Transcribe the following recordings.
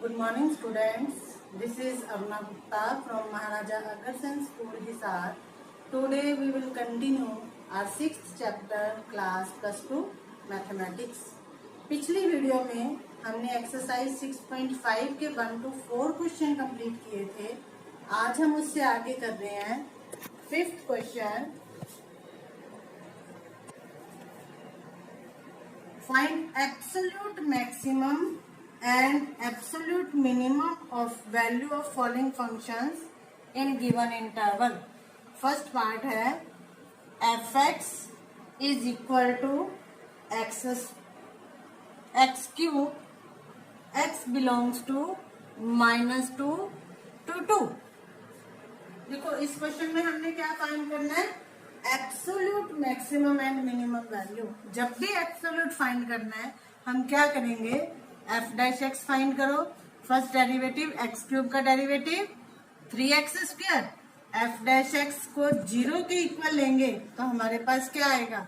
Good morning, students. This is Aruna Gupta from Maharaja Agarsen School, Hisar. Today we will continue our 6th chapter class plus 2 mathematics. पिछली video में हमने exercise 6.5 के 1 to 4 question complete किए थे. आज हम उससे आगे कर रहे हैं 5th question. Find absolute maximum and absolute minimum of value of following functions in given interval. First part है fx is equal to x cube, x belongs to -2 to 2. देखो इस क्वेश्चन में हमने क्या फाइंड करना है, absolute maximum and minimum value. जब भी एब्सोल्यूट फाइंड करना है हम क्या करेंगे, एफ डैश एक्स फाइंड करो. फर्स्ट डेरिवेटिव एक्स क्यूब का derivative 3x square. F dash x को 0 के इक्वल लेंगे तो हमारे पास क्या आएगा,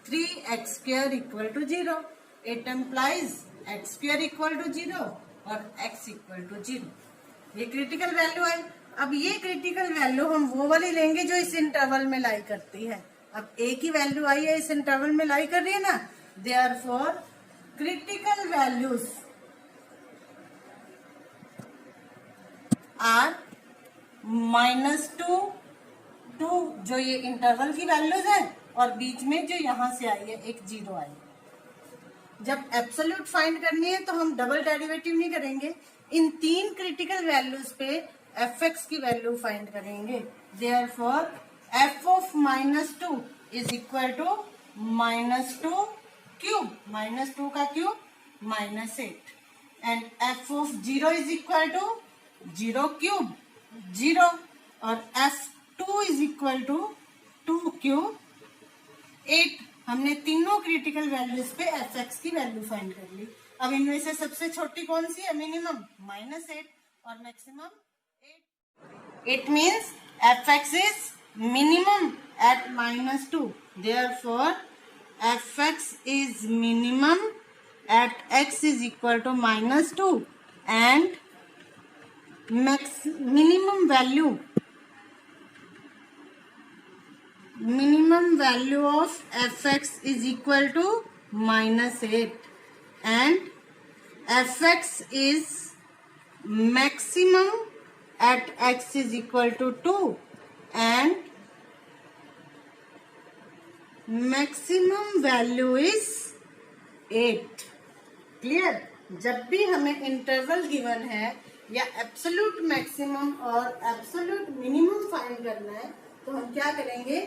3x square equal to 0. It implies x square equal to 0 और x इक्वल टू 0. ये क्रिटिकल वैल्यू है. अब ये क्रिटिकल वैल्यू हम वो वाली लेंगे जो इस इंटरवल में लाई करती है. अब a की वैल्यू आई है, इस इंटरवल में लाई कर रही है ना. देयरफॉर क्रिटिकल वैल्यूज आर -2 2 जो ये इंटरवल की वैल्यूज है और बीच में जो यहां से आई है एक 0 आई. जब एब्सोल्यूट फाइंड करनी है तो हम डबल डेरिवेटिव नहीं करेंगे, इन 3 क्रिटिकल वैल्यूज पे fx की वैल्यू फाइंड करेंगे. Therefore f of -2 is equal to -2 cube, -2 का cube -8 and f of 0 is equal to 0 cube 0 और f2 is equal to 2 cube 8. हमने तीनों क्रिटिकल वैल्यूज पे fx की वैल्यू फाइंड कर ली. अब इनमें से सबसे छोटी कौन सी है, मिनिमम -8 और maximum 8. It means fx is minimum at -2. Therefore fx is minimum at x is equal to -2 and minimum value of fx is equal to -8 and fx is maximum at x is equal to 2 and maximum value is 8. Clear. जब भी हमें interval given है या absolute maximum और absolute minimum find करना है तो हम क्या करेंगे,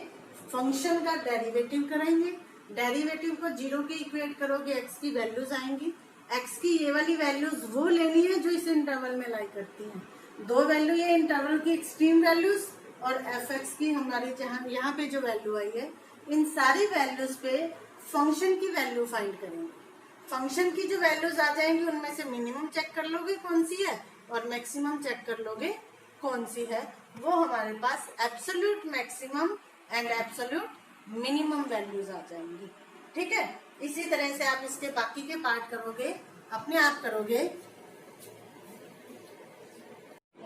फंक्शन का डेरिवेटिव करेंगे. डेरिवेटिव को 0 के इक्वेट करोगे, x की वैल्यूज आएंगी. x की ये वाली वैल्यूज वो लेनी है जो इस इंटरवल में लाई करती हैं. 2 वैल्यू ये इंटरवल की एक्सट्रीम वैल्यूज और fx की हमारी जहां यहाँ पे जो वैल्यू आई है, इन सारी वैल्यूज पे फंक्शन की वैल्यू फाइंड करेंगे. फंक्शन की जो वैल्यूज आ जाएंगी उनमें से मिनिमम चेक कर लोगे कौन सी है और मैक्सिमम चेक कर लोगे कौन सी है. वो हमारे पास absolute maximum and absolute minimum values आ जाएंगी. ठीक है. इसी तरह से आप इसके बाकी के पार्ट करोगे, अपने आप करोगे.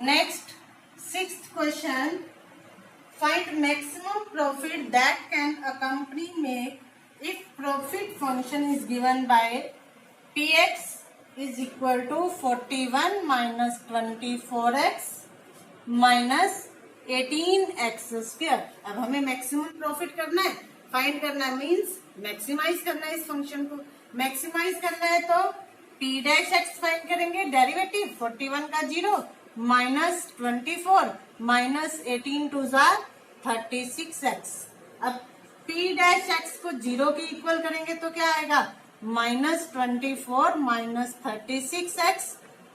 Next 6th question. Find maximum profit that can a company make if profit function is given by px is equal to 41 minus 24x minus 18x square. अब हमें मैक्सिमम प्रॉफिट करना है, फाइंड करना है, मीन्स मैक्सिमाइज करना है. इस function को मैक्सिमाइज करना है तो p डैश एक्स फाइंड करेंगे. डेरिवेटिव 41 का 0 minus 24 minus 18 to jar 36x. अब p डैश एक्स को 0 के इक्वल करेंगे तो क्या आएगा, -24 minus 36x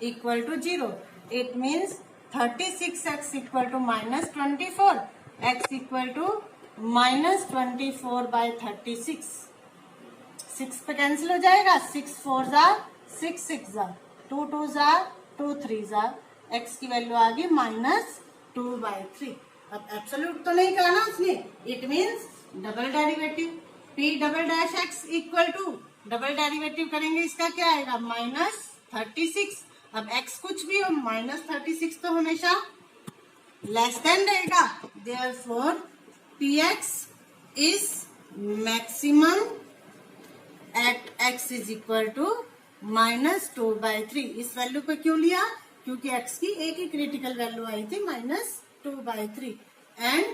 equal to 0. It means 36x equal to -24, x equal to -24 by 36. 6 पे कैंसिल हो जाएगा. 6 4 जार 6 6 जार 2 2 जार 2 3 जार. x की वैल्यू आ गई -2/3. अब एब्सोल्यूट तो नहीं कहा ना उसने, it means double derivative. p double dash x equal to double derivative करेंगे इसका क्या आएगा, -36 अब x कुछ भी हो -36 तो हमेशा लेस देन रहेगा, therefore px is maximum at x is equal to -2/3। इस वैल्यू को क्यों लिया? क्योंकि x की एक ही क्रिटिकल वैल्यू आई थी -2/3 and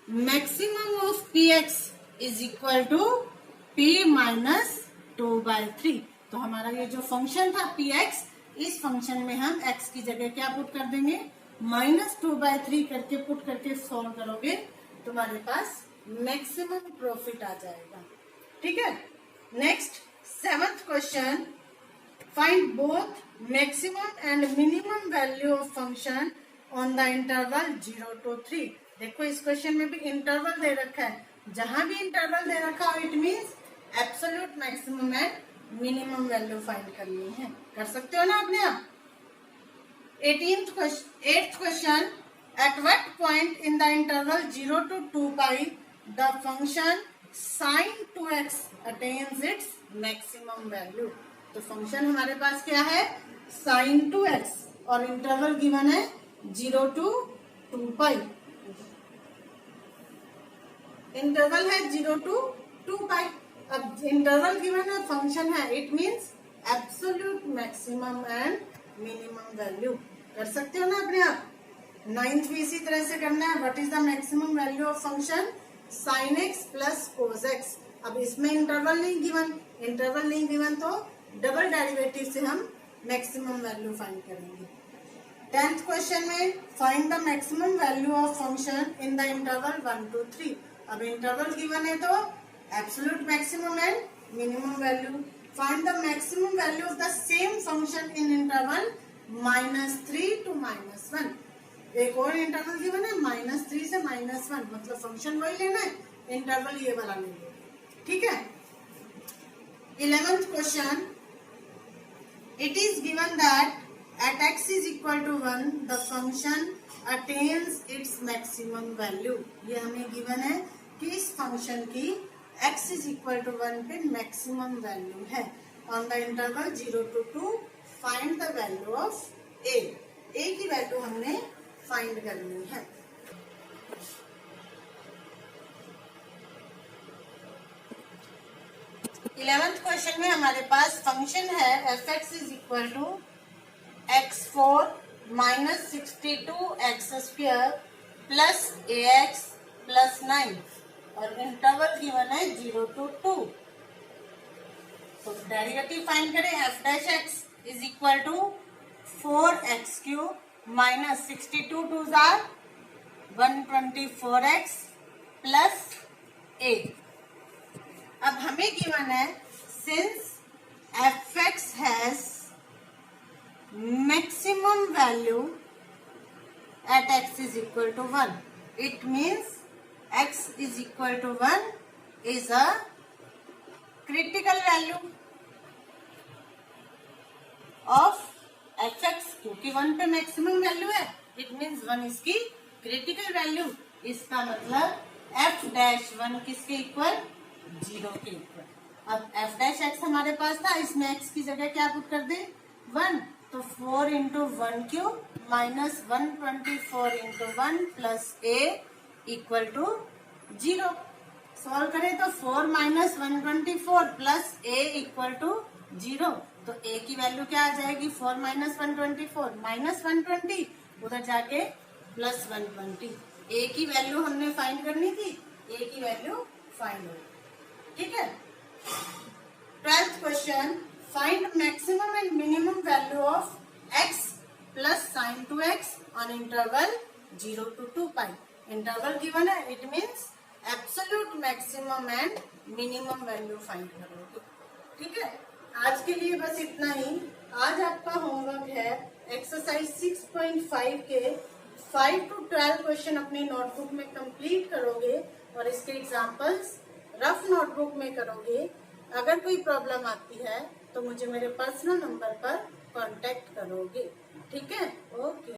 maximum of px is equal to p -2/3। तो हमारा ये जो फंक्शन था px, इस फंक्शन में हम x की जगह क्या पुट कर देंगे? -2/3 करके पुट करके सॉल्व करोगे तुम्हारे पास मैक्सिमम प्रॉफिट आ जाएगा। ठीक है। Next 7th question, find both maximum and minimum value of function on the interval 0 to 3। देखो इस क्वेश्चन में भी इंटरवल दे रखा है, जहां भी इंटरवल दे रखा हो it means absolute maximum and minimum value find करनी है। कर सकते हो ना अपने आप। 8th question, at what point in the interval 0 to 2π the function sin 2x attains its maximum value. तो फंक्शन हमारे पास क्या है? sin 2x और इंटरवल गिवन है 0 to 2π। इंटरवल है 0 to 2π। अब इंटरवल गिवन है, फंक्शन है, it means absolute maximum and minimum value. कर सकते हो ना अपने आप। 9th भी इसी तरह से करना है। What is the maximum value of function sin x plus cos x। अब इसमें इंटरवल नहीं गिवन, इंटरवल नहीं गिवन तो डबल डेरिवेटिव से हम मैक्सिमम वैल्यू फाइंड करेंगे। 10th क्वेश्चन में find the maximum value of function in the interval 1 to 3। अब इंटरवल गिवन है तो absolute maximum and minimum value. Find the maximum value of the same function in interval -3 to -1। एक और interval given है -3 से -1, मतलब function वही लेना है, इंटरवल ये वाला नहीं लेना। ठीक है। 11th question, it is given that at x is equal to 1 the function attains its maximum value। ये हमें गिवन है कि इस फंक्शन की x is equal to 1 पे मैक्सिमम वैल्यू है। On the interval 0 to 2 find the value of a। a की value हमने फाइंड करनी है। इलेवेंथ क्वेश्चन में हमारे पास फंक्शन है f(x) is equal to x4 -62x² plus ax plus 9 और इंटरवल गिवन है 0 to 2। तो डेरिवेटिव फाइंड करें। f'(x) is equal to 4x³ minus 62 2 जार 124x प्लस a। अब हमें गिवन है since f(x) has maximum value at x is equal to 1, it means x is equal to 1 is a critical value of f(x), क्योंकि 1 पे maximum value है, it means 1 इसकी critical value. इसका मतलब f'(1) किसके इक्वल? 0 के equal. अब f'(x) हमारे पास था, इसमें x की जगह क्या पुट कर दे? 1। तो 4 × 1³ minus 124 × 1 plus a equal to 0। Solve करें तो 4 - 124 प्लस a इक्वल टू 0। तो a की वैल्यू क्या आ जाएगी? 4 - 124 -120, उधर जाके प्लस 120। a की वैल्यू हमने फाइंड करनी थी, a की वैल्यू फाइंड हो। ठीक है। 12th question, find maximum and minimum value of x plus sin 2x on interval 0 to 2π। Interval given है, it means absolute maximum and minimum value find करोगे। ठीक है। आज के लिए बस इतना ही। आज आपका होमवर्क है एक्सरसाइज 6.5 के 5 to 12 क्वेश्चन अपनी नोटबुक में कंप्लीट करोगे और इसके एग्जाम्पल्स रफ नोटबुक में करोगे। अगर कोई प्रॉब्लम आती है तो मुझे मेरे पर्सनल नंबर पर कांटेक्ट करोगे। ठीक है। ओके।